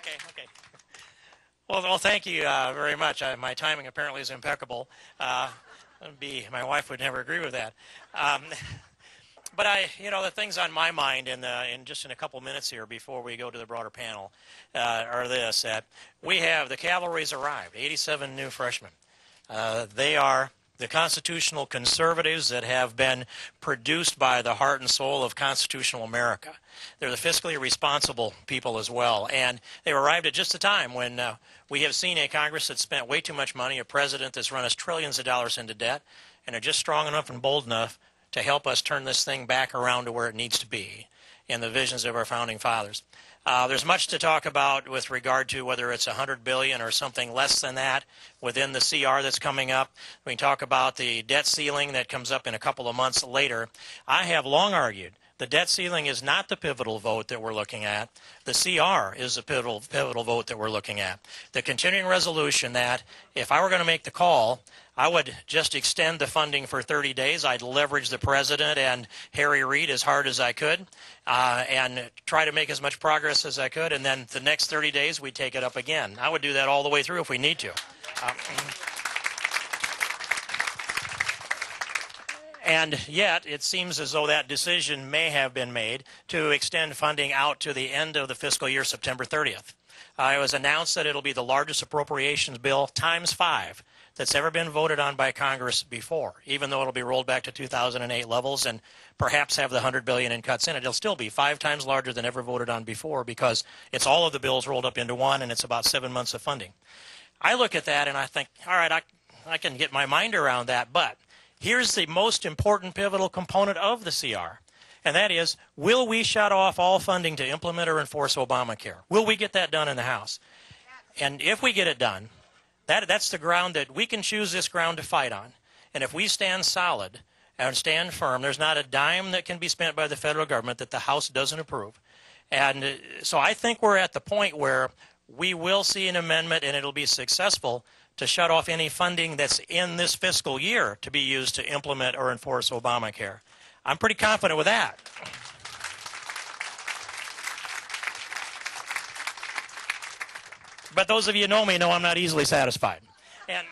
Okay. Well, thank you very much. My timing apparently is impeccable. My wife would never agree with that. But the things on my mind in just in a couple minutes here before we go to the broader panel are this: that the cavalry's arrived, 87 new freshmen. They are the constitutional conservatives that have been produced by the heart and soul of constitutional America. They're the fiscally responsible people as well, and they've arrived at just the time when we have seen a Congress that's spent way too much money, a president that's run us trillions of dollars into debt, and are just strong enough and bold enough to help us turn this thing back around to where it needs to be in the visions of our founding fathers. There's much to talk about with regard to whether it's $100 billion or something less than that within the CR that's coming up. We can talk about the debt ceiling that comes up in a couple of months later. I have long argued the debt ceiling is not the pivotal vote that we're looking at. The CR is the pivotal vote that we're looking at. The continuing resolution that if I were going to make the call, I would just extend the funding for 30 days. I'd leverage the president and Harry Reid as hard as I could and try to make as much progress as I could. And then the next 30 days, we'd take it up again. I would do that all the way through if we need to. And yet, it seems as though that decision may have been made to extend funding out to the end of the fiscal year, September 30th. It was announced that it'll be the largest appropriations bill times 5 that's ever been voted on by Congress before, even though it'll be rolled back to 2008 levels and perhaps have the $100 billion in cuts in it. It'll still be 5 times larger than ever voted on before because it's all of the bills rolled up into one, and it's about 7 months of funding. I look at that and I think, all right, I can get my mind around that, but here's the most important pivotal component of the CR, and that is, will we shut off all funding to implement or enforce Obamacare? Will we get that done in the House? And if we get it done, that's the ground that we can choose this ground to fight on. And if we stand solid and stand firm, there's not a dime that can be spent by the federal government that the House doesn't approve. And so I think we're at the point where we will see an amendment, and it'll be successful, to shut off any funding that's in this fiscal year to be used to implement or enforce Obamacare. I'm pretty confident with that. But those of you who know me know I'm not easily satisfied. And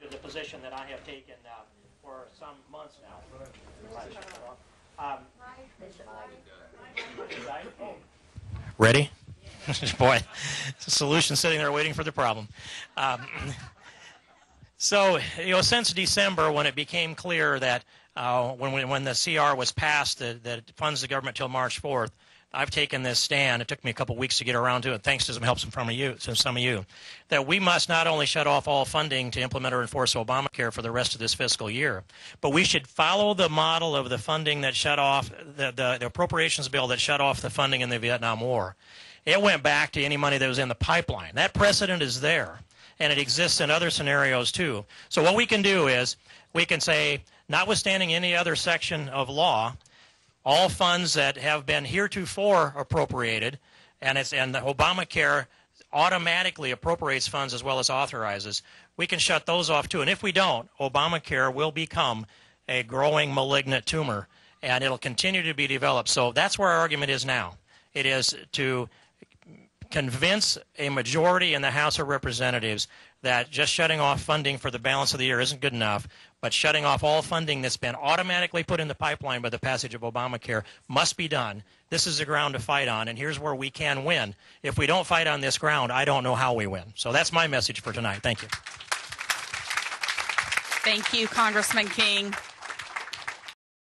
the position that I have taken for some months now. Ready? Boy, it's a solution sitting there waiting for the problem. So, since December, when it became clear that when the CR was passed that it funds the government till March 4th, I've taken this stand. It took me a couple weeks to get around to it, thanks to some help from some of you, that we must not only shut off all funding to implement or enforce Obamacare for the rest of this fiscal year, but we should follow the model of the funding that shut off, the appropriations bill that shut off the funding in the Vietnam War. It went back to any money that was in the pipeline. That precedent is there, and it exists in other scenarios too. So what we can do is we can say, notwithstanding any other section of law, all funds that have been heretofore appropriated, and the Obamacare automatically appropriates funds as well as authorizes, we can shut those off too. And if we don't, Obamacare will become a growing malignant tumor, and it'll continue to be developed. So that's where our argument is now. It is to convince a majority in the House of Representatives that just shutting off funding for the balance of the year isn't good enough, but shutting off all funding that's been automatically put in the pipeline by the passage of Obamacare must be done. This is the ground to fight on, and here's where we can win. If we don't fight on this ground, I don't know how we win. So that's my message for tonight. Thank you. Thank you, Congressman King.